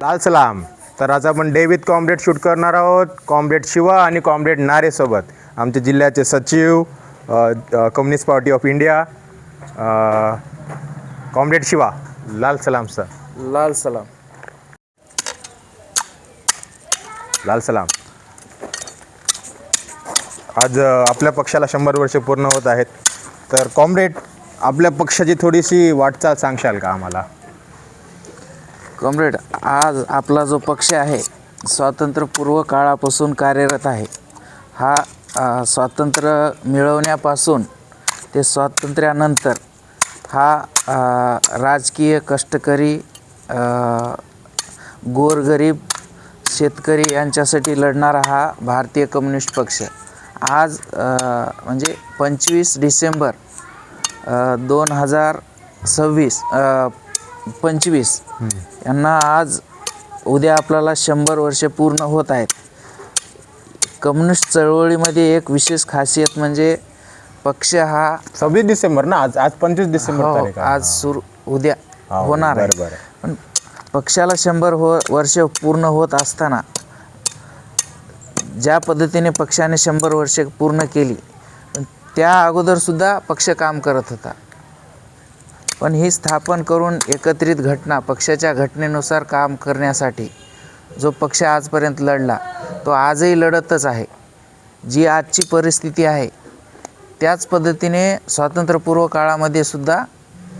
लाल सलाम. तर आज आपण डे विथ कॉम्रेड शूट करणार आहोत. कॉम्रेड शिवा आणि कॉम्रेड नारेसोबत आमच्या जिल्ह्याचे सचिव, communist party of India, comrade Shiva. लाल सलाम सर. लाल सलाम. लाल सलाम. आज आपल्या पक्षाला 100 वर्ष पूर्ण होत आहेत. तर कॉम्रेड, आपल्या पक्षाची थोडीशी वाटचाल सांगशाल का आम्हाला? कॉम्रेड, आज आपला जो पक्ष आहे स्वातंत्र्यपूर्व काळापासून कार्यरत आहे. हा स्वातंत्र्य मिळवण्यापासून ते स्वातंत्र्यानंतर हा राजकीय, कष्टकरी, गोरगरीब, शेतकरी यांच्यासाठी लढणारा हा भारतीय कम्युनिस्ट पक्ष आज म्हणजे 25 डिसेंबर 2025 यांना आज उद्या आपल्याला 100 वर्ष पूर्ण होत आहेत. कम्युनिस्ट चळवळीमध्ये एक विशेष खासियत म्हणजे पक्ष हा 26 डिसेंबर ना, आज 25 डिसेंबर तारीख आहे. आज उद्या होणार आहे. बरोबर. पण पक्षाला 100 वर्ष पूर्ण होत असताना ज्या पद्धतीने पक्षाने 100 वर्ष पूर्ण केली, त्या अगोदरसुद्धा पक्ष काम करत होता. पण ही स्थापन करून एकत्रित घटना, पक्षाच्या घटनेनुसार काम करण्यासाठी जो पक्ष आजपर्यंत लढला तो आजही लढतच आहे. जी आजची परिस्थिती आहे त्याच पद्धतीने स्वातंत्र्यपूर्व काळामध्ये सुद्धा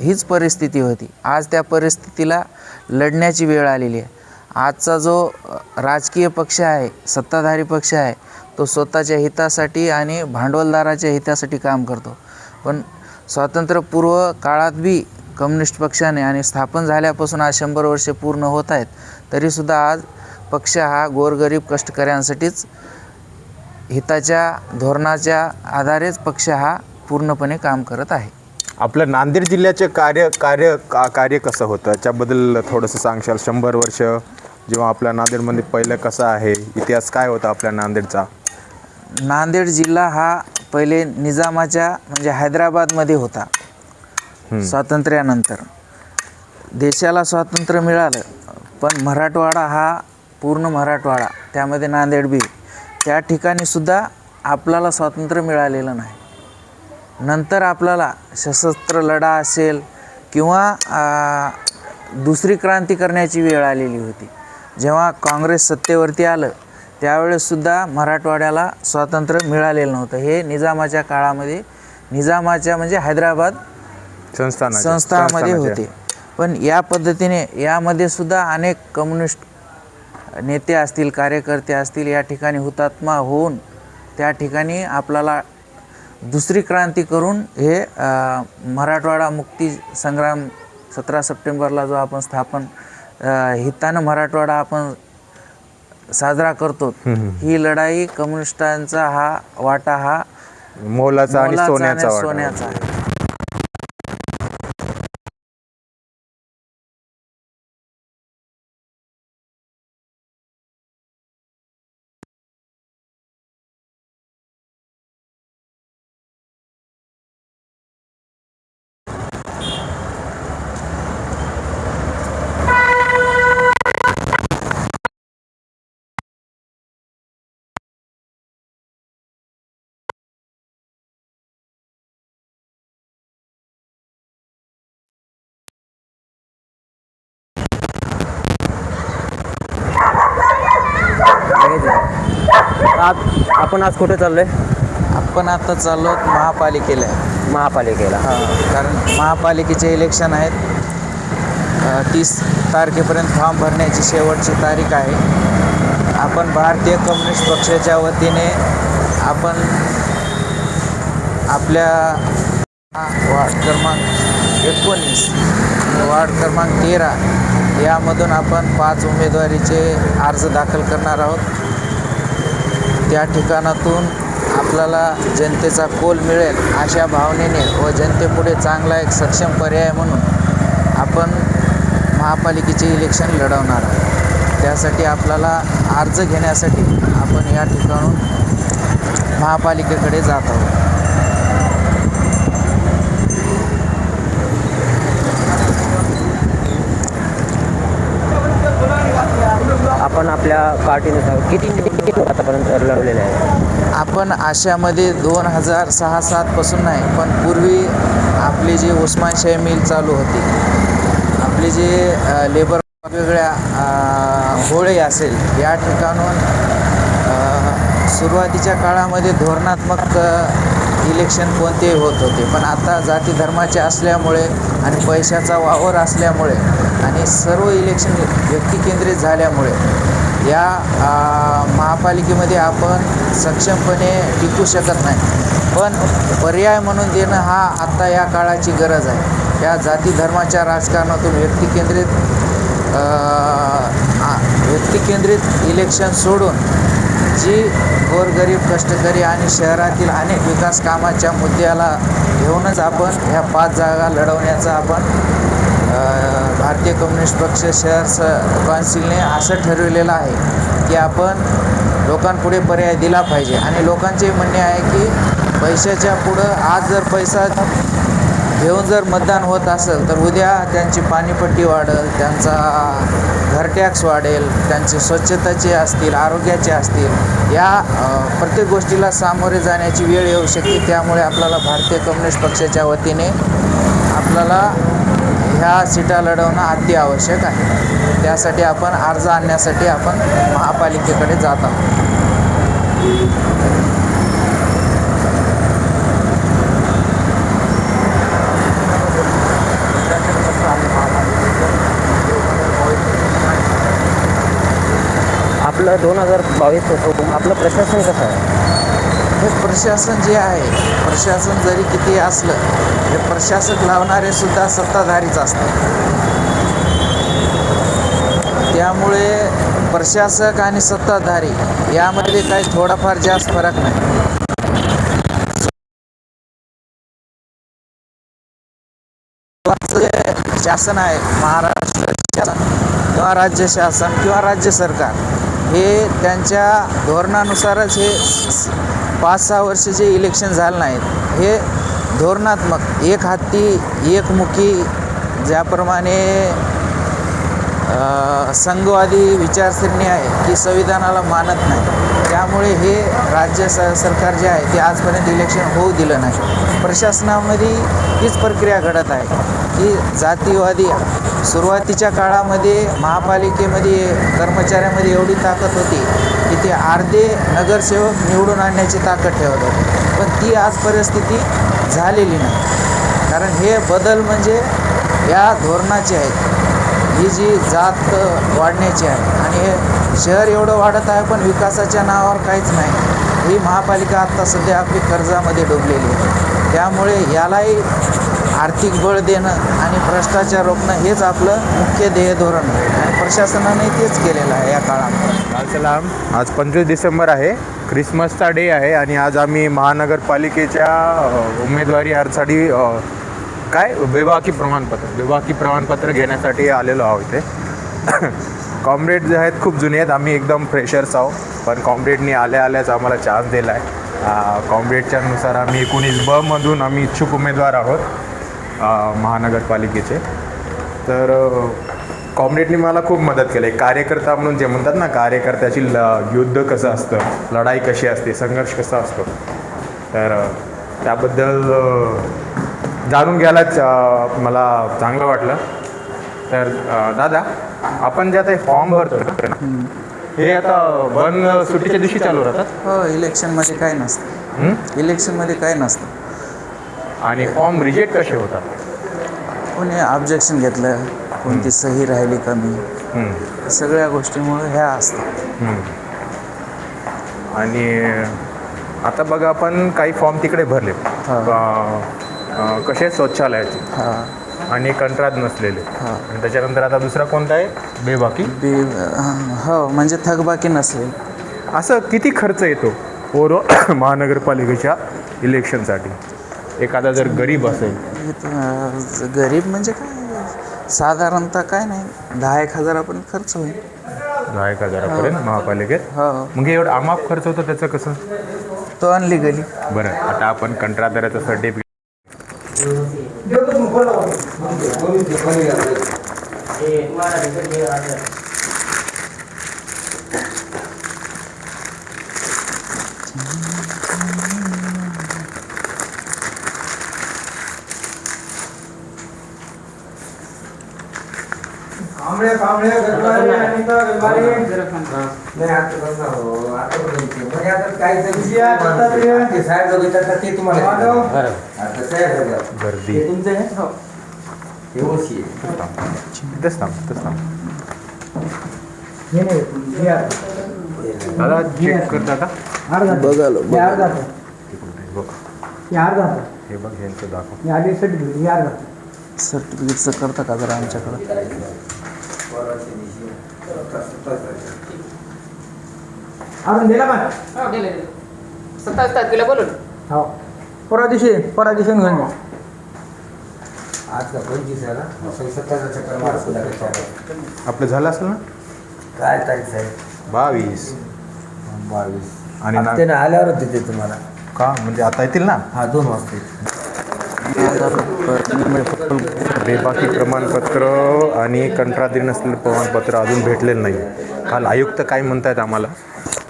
हीच परिस्थिती होती. आज त्या परिस्थितीला लढण्याची वेळ आलेली आहे. आजचा जो राजकीय पक्ष आहे, सत्ताधारी पक्ष आहे, तो स्वतःच्या हितासाठी आणि भांडवलदाराच्या हितासाठी काम करतो. पण स्वातंत्र्यपूर्व काळात बी कम्युनिस्ट पक्षाने आणि स्थापन झाल्यापासून आज 100 वर्षे पूर्ण होत आहेत, तरीसुद्धा आज पक्ष हा गोरगरीब कष्टकऱ्यांसाठीच हिताच्या धोरणाच्या आधारेच पक्ष हा पूर्णपणे काम करत आहे. आपलं नांदेड जिल्ह्याचे कार्य कसं होतं त्याच्याबद्दल थोडंसं सांगशाल? 100 वर्ष जेव्हा आपल्या नांदेडमध्ये पहिलं कसं आहे, इतिहास काय होता आपल्या नांदेडचा? नांदेड जिल्हा हा पहिले निजामाच्या म्हणजे हैदराबादमध्ये होता. स्वातंत्र्यानंतर देशाला स्वातंत्र्य मिळालं, पण मराठवाडा हा पूर्ण मराठवाडा, त्यामध्ये नांदेड बी, त्या ठिकाणी सुद्धा आपल्याला स्वातंत्र्य मिळालेलं नाही. नंतर आपल्याला सशस्त्र लढा असेल किंवा दुसरी क्रांती करण्याची वेळ आलेली होती. जेव्हा काँग्रेस सत्तेवरती आलं त्यावेळेससुद्धा मराठवाड्याला स्वातंत्र्य मिळालेलं नव्हतं. हे निजामाच्या काळामध्ये, निजामाच्या म्हणजे हैदराबाद संस्थानामध्ये होते. पण या पद्धतीने यामध्ये सुद्धा अनेक कम्युनिस्ट नेते असतील, कार्यकर्ते असतील, या ठिकाणी हुतात्मा होऊन त्या ठिकाणी आपल्याला दुसरी क्रांती करून हे मराठवाडा मुक्ती संग्राम 17 सप्टेंबरला जो आपण हितानं मराठवाडा आपण साजरा करतो, ही लढाई कम्युनिस्टांचा हा वाटा हा मोलाचा आणि सोन्याचा आहे. आपण आज कुठे चाललोय? आपण आता चाललो महापालिकेला. कारण महापालिकेचे इलेक्शन आहेत. 30 तारखेपर्यंत फॉर्म भरण्याची शेवटची तारीख आहे. आपण भारतीय कम्युनिस्ट पक्षाच्या वतीने आपण आपल्या वार्ड क्रमांक 19 वार्ड क्रमांक 13 यामधून आपण 5 उमेदवारीचे अर्ज दाखल करणार आहोत. त्या ठिकाणातून आपल्याला जनतेचा कौल मिळेल अशा भावनेने व जनतेपुढे चांगला एक सक्षम पर्याय म्हणून आपण महापालिकेचे इलेक्शन लढवणार आहोत. त्यासाठी आपल्याला अर्ज घेण्यासाठी आपण या ठिकाणून महापालिकेकडे जात आहोत. आपण आपल्या पार्टीनुसार किती निवडणूक आतापर्यंत लढवलेल्या आहे? आपण आशामध्ये 2006-07 पासून नाही, पण पूर्वी आपली जी उस्मानशाही मिल चालू होती, आपली जे लेबर वेगवेगळ्या होळे असेल या ठिकाणून सुरुवातीच्या काळामध्ये धोरणात्मक इलेक्शन कोणतेही होत होते. पण आता जाती धर्माचे असल्यामुळे आणि पैशाचा वावर असल्यामुळे आणि सर्व इलेक्शन व्यक्तिकेंद्रित झाल्यामुळे या महापालिकेमध्ये आपण सक्षमपणे टिकू शकत नाही. पण पर्याय म्हणून देणं हा आत्ता या काळाची गरज आहे. या जाती धर्माच्या राजकारणातून व्यक्तिकेंद्रित इलेक्शन सोडून जी गोरगरीब कष्टकरी आणि शहरातील अनेक विकास कामाच्या मुद्द्याला घेऊनच आपण ह्या 5 जागा लढवण्याचा आपण भारतीय कम्युनिस्ट पक्ष शहर कौन्सिलने असं ठरवलेलं आहे की आपण लोकांपुढे पर्याय दिला पाहिजे. आणि लोकांचे म्हणणे आहे की पैशाच्या पुढं आज जर पैसा घेऊन जर मतदान होत असेल तर उद्या त्यांची पाणीपट्टी वाढेल, त्यांचा घर टॅक्स वाढेल, त्यांचे स्वच्छताचे असतील, आरोग्याचे असतील, या प्रत्येक गोष्टीला सामोरे जाण्याची वेळ येऊ शकते. त्यामुळे आपल्याला भारतीय कम्युनिस्ट पक्षाच्या वतीने आपल्याला ह्या सीटा लढवणं अति आवश्यक आहे. त्यासाठी आपण अर्ज आणण्यासाठी आपण महापालिकेकडे जात आहोत. आपलं 2022 आपलं प्रशासन कसं आहे? हे प्रशासन जे आहे, प्रशासन जरी किती असलं, हे प्रशासक लावणारे सुद्धा सत्ताधारीच असतात. त्यामुळे प्रशासक आणि सत्ताधारी यामध्ये काही थोडाफार जास्त फरक नाही. शासन आहे, महाराष्ट्र शासन किंवा राज्य शासन किंवा राज्य सरकार, हे त्यांच्या धोरणानुसारच हे 5-6 वर्ष जे इलेक्शन झालं नाहीत, हे धोरणात्मक एक हाती एक मुखी ज्याप्रमाणे संघवादी विचारसरणी आहे ती संविधानाला मानत नाही. त्यामुळे हे राज्य सरकार जे आहे ते आजपर्यंत इलेक्शन होऊ दिलं नाही. प्रशासनामध्ये हीच प्रक्रिया घडत आहे की जातीवादी सुरुवातीच्या काळामध्ये महापालिकेमध्ये कर्मचाऱ्यामध्ये एवढी ताकद होती की ते अर्धे नगरसेवक निवडून आणण्याची ताकद ठेवत होते. पण ती आज परिस्थिती झालेली नाही. कारण हे बदल म्हणजे या धोरणाचे आहेत. ही जी जात वाढण्याची आहे आणि हे शहर एवढं वाढत आहे पण विकासाच्या नावावर काहीच नाही. ही महापालिका आत्ता सध्या आपली कर्जामध्ये डुबलेली आहे. त्यामुळे यालाही आर्थिक बळ देणं आणि भ्रष्टाचार रोखणं हेच आपलं मुख्य ध्येय धोरण आहे आणि प्रशासनाने तेच केलेलं आहे या काळामध्ये. लाल सलाम. आज 25 डिसेंबर आहे, ख्रिसमसचा डे आहे आणि आज आम्ही महानगरपालिकेच्या उमेदवारी अर्जासाठी विभागी प्रमाणपत्र घेण्यासाठी आलेलो आहोत इथे. कॉम्रेड जे आहेत खूप जुने आहेत, आम्ही एकदम फ्रेशर्स आहोत, पण कॉम्रेडनी आल्याच आम्हाला चान्स दिला आहे. कॉम्रेडच्या नुसार आम्ही 19 मधून आम्ही इच्छुक उमेदवार आहोत महानगरपालिकेचे. तर कॉम्रेडनी मला खूप मदत केली. कार्यकर्ता म्हणून जे म्हणतात ना, कार्यकर्त्याची युद्ध कसं असतं, लढाई कशी असते, संघर्ष कसा असतो, तर त्याबद्दल जाणून घ्यायलाच मला चांगलं वाटलं. तर दादा, आपण जे आता हे फॉर्म भरतो ना, हे आता सुट्टीच्या दिवशी चालू राहतात? हो, इलेक्शनमध्ये काही नसतं. इलेक्शनमध्ये काही नसतं. आणि फॉर्म रिजेक्ट कसे होतात? कोणी ऑब्जेक्शन घेतलं, कोणती सही राहिली कमी, सगळ्या गोष्टीमुळे ह्या असतात. आणि आता बघा, आपण काही फॉर्म तिकडे भरले कसे शौचालयाचे आणि कंत्राट नसलेले, आणि त्याच्यानंतर आता दुसरा कोणता आहे, बेबाकी. हो, म्हणजे थकबाकी नसलेली. असं किती खर्च येतो महानगरपालिकेच्या इलेक्शनसाठी? एखादा जर गरीब असेल, गरीब म्हणजे काय, साधारणतः काय नाही, 10-1 हजारापर्यंत खर्च होईल. 10-1 हजारापर्यंत महापालिकेत? हो. मग एवढं अमाप खर्च होतो, त्याचं कसं? तो अनलिगली. बरं, आता आपण कंत्राटदाराचं सर्टिफिकेट गर्दी तिथंच थांब. दादा चेक करता का बघालो बघ हे बघ ह्यांचं दाखव. सर्टिफिकेटचं करता का जरा आमच्याकडं? परवा दिवशी घेऊन जा. आज का 25 आहे ना 27 चक्कर मार. आपलं झालं असेल ना काय तारीख आहे? 22 आणि ना त्याने आल्यावरच देते तुम्हाला. का म्हणजे आता येतील ना. हा 2 वाजता. बेबाकी प्रमाणपत्र आणि कंत्राटी नसलेलं प्रमाणपत्र अजून भेटलेलं नाही. काल आयुक्त काय म्हणतायत आम्हाला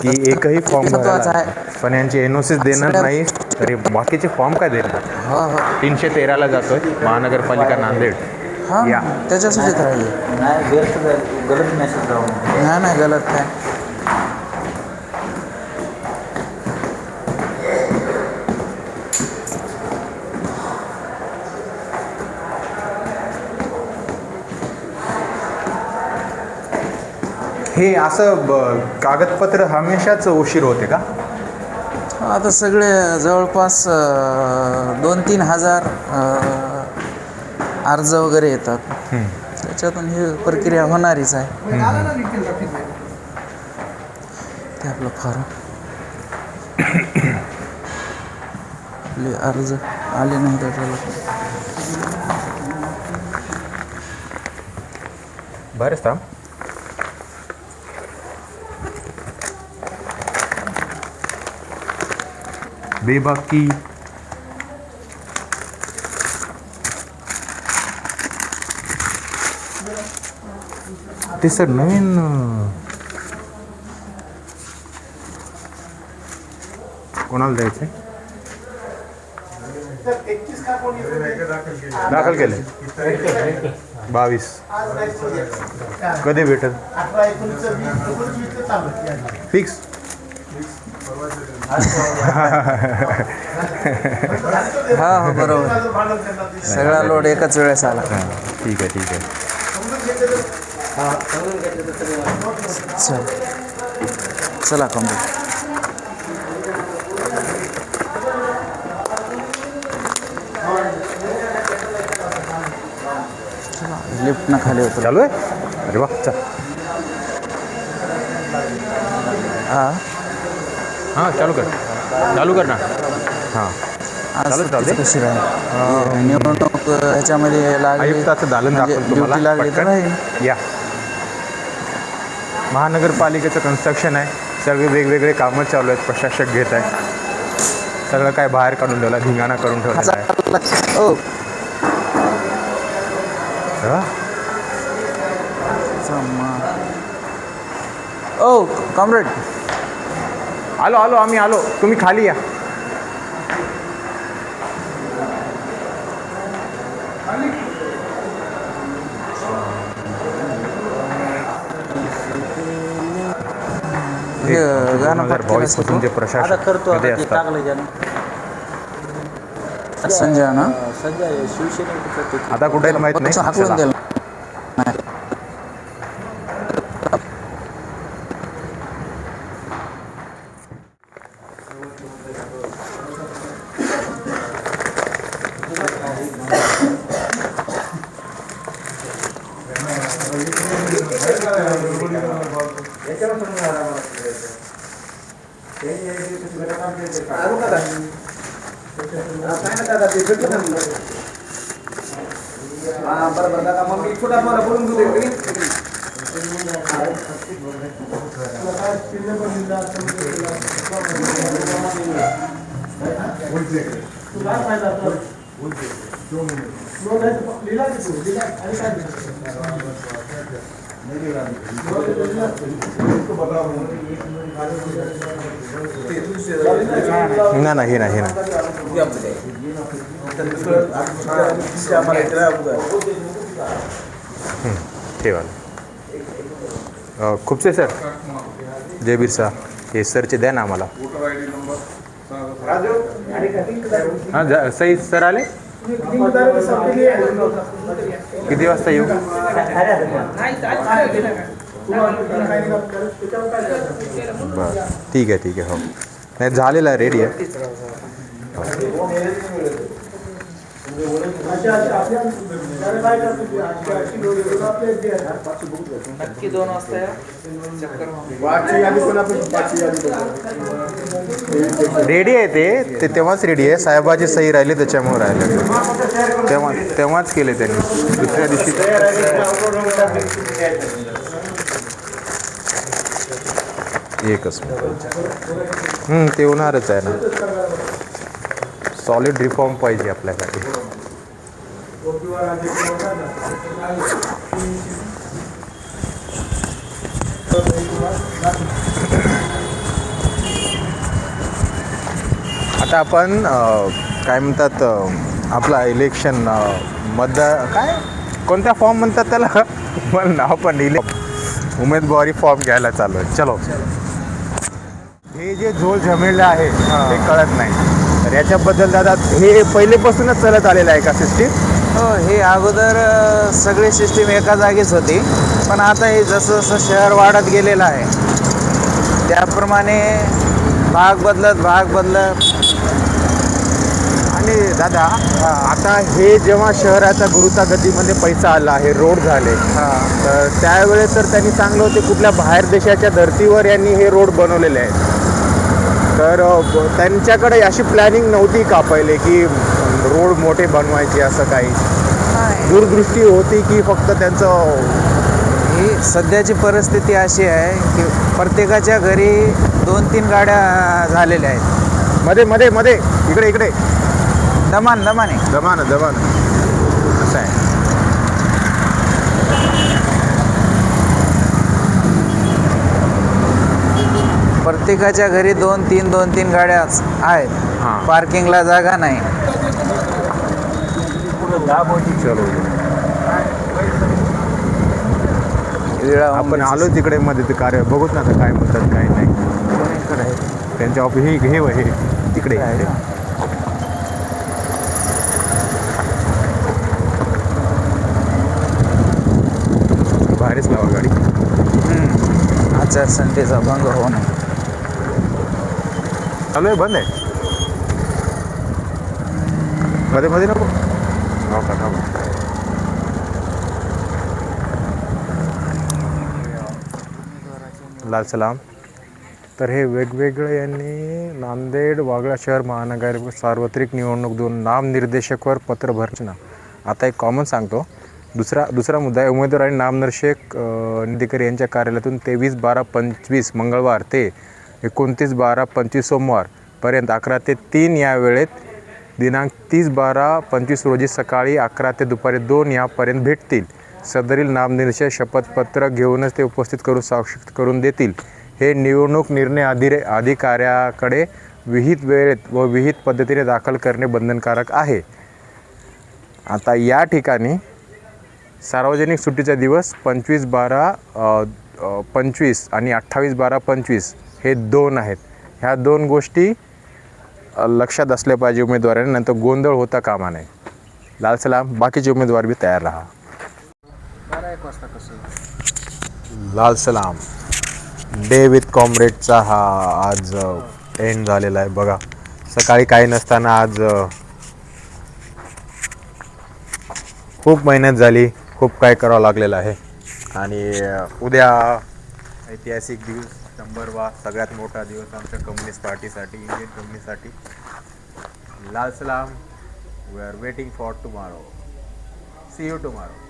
की एकही फॉर्म भरायला पण यांची एनओसीच देणार नाही तरी बाकीचे फॉर्म काय देणार. हो हो 313ला जातोय महानगरपालिका नांदेड. हां या त्याच्यासाठीच राहिले. नाही गलत काय. हे असं कागदपत्र हमेशाच उशीर होते का. आता सगळे जवळपास 2-3 हजार अर्ज वगैरे येतात. त्याच्यातून ही प्रक्रिया होणारीच आहे. ते आपलं फॉर्म आपले अर्ज आले नाही त्याच्याला बरेच थांब. बेबाकी ते सर नवीन कोणाला द्यायचे. दाखल केले 22 कधी भेटेल फिक्स. हा हो बरोबर. सगळा लोड एकाच वेळेस आला. ठीक आहे. चला कॉम्प्युटर. लिफ्ट ना खाली होतं. चालू आहे. अरे वा चल. हां चालू कर ना. हां आज चालू दे. कशी राहील निवडणूक ह्याच्यामध्ये लागली. आयुक्ताचं दालन दाखवतो ड्युटी तुम्हाला लागली तर पटकन. राहील. या महानगरपालिकेचं कन्स्ट्रक्शन आहे. सगळे वेगवेगळे कामं चालू आहेत. प्रशासक घेत आहे. सगळं काय बाहेर काढून ठेवलं धिंगाणा करून ठेवलेला आहे. ओ ओ कॉम्रेड आलो आम्ही आलो. तुम्ही खाली या. गाणं 2022 पासून जे प्रशासक मध्ये असतात संजय ना आता कुठे आहेत माहित नाही. हाकलून चला. दिलं. ना हे ना ठेवा. खूपसे सर, जय बिरसा, हे सरचे द्या ना आम्हाला. हां सई सर आले. किती वाजता येऊ? बरं ठीक आहे हो. नाही झालेला आहे, रेडी आहे. नक्की 2 वाजता या. रेडी आहे ते तेव्हाच रेडी आहे. साहेबाची सही राहिली त्याच्यामुळे राहिले, तेव्हाच केले त्यांनी. दुसऱ्या दिवशी एकच ते होणारच आहे ना. सॉलिड रिफॉर्म पाहिजे आपल्यासाठी. आता आपण काय म्हणतात, आपला इलेक्शन काय कोणत्या फॉर्म म्हणतात त्याला, मला नाव पण उमेदवारी फॉर्म घ्यायला चालू आहे. चलो, हे जे झोल झमेलं आहे ते कळत नाही. तर याच्याबद्दल दादा, हे पहिलेपासूनच चालत आलेलं आहे का सिस्टीम? हो, हे अगोदर सगळी सिस्टीम एका जागीच होती, पण आता हे जसं जसं शहर वाढत गेलेलं आहे त्याप्रमाणे भाग बदलत आणि दादा आता हे जेव्हा शहराच्या गुरुतागतीमध्ये पैसा आला आहे, रोड झाले, तर त्यावेळेस तर त्यांनी चांगलं होते. कुठल्या बाहेर देशाच्या धर्तीवर यांनी हे रोड बनवलेले आहेत. तर त्यांच्याकडे अशी प्लॅनिंग नव्हती का पहिले की रोड मोठे बनवायचे, असं काही दूरदृष्टी होती की फक्त त्यांचं? ही सध्याची परिस्थिती अशी आहे की प्रत्येकाच्या घरी 2-3 गाड्या झालेल्या आहेत. मध्ये इकडे दमाने असं आहे. प्रत्येकाच्या घरी 2-3 गाड्याच आहेत. पार्किंगला जागा नाही. चलो, आपण आलो तिकडे मध्ये ते कार्य बघूत ना, काय म्हणतात काय नाही. त्यांच्या ऑफिस हे तिकडे आहे. बाहेरच लावा गाडी. आचारसंहितेचा भंग होऊ नये. चालू आहे, बंद आहे मध्ये नको. लाल सलाम. तर हे वेगवेगळे यांनी नांदेड वागळा शहर महानगर सार्वत्रिक निवडणूक 2 नामनिर्देशकवर पत्र भरचना. आता एक कॉमन सांगतो. दुसरा मुद्दा आहे, उमेदवार आणि नामनिर्देशक निधिकारी यांच्या कार्यालयातून 23/12/25 मंगळवार ते 29/12/25 सोमवारपर्यंत 11 ते 3 या वेळेत दिनांक 30/12/25 रोजी सकाळी 11 ते दुपारी 2 यापर्यंत भेटतील. सदरील नामनिर्देशक शपथपत्र घेऊनच ते उपस्थित करून साक्षी करून देतील. हे निवडणूक निर्णय अधिकाऱ्याकडे विहित वेळेत व विहित पद्धतीने दाखल करणे बंधनकारक आहे. आता या ठिकाणी सार्वजनिक सुट्टीचा दिवस 25/12/25 आणि 28/12/25 हे 2 आहेत. ह्या 2 गोष्टी लक्षात असल्या पाहिजे उमेदवारांनी, नंतर गोंधळ होता कामा नये. लाल सलाम. बाकीचे उमेदवार बी तयार राहा. लाल सलाम. डे विथ कॉम्रेडचा हा आज एंड झालेला आहे. बघा, सकाळी काही नसताना आज खूप मेहनत झाली, खूप काय करावं लागलेलं आहे. आणि उद्या ऐतिहासिक दिवस, 100वा सगळ्यात मोठा दिवस आमच्या कम्युनिस्ट पार्टीसाठी, इंडियन कम्युनिस्टसाठी. लाल सलाम. We are waiting for tomorrow. See you tomorrow.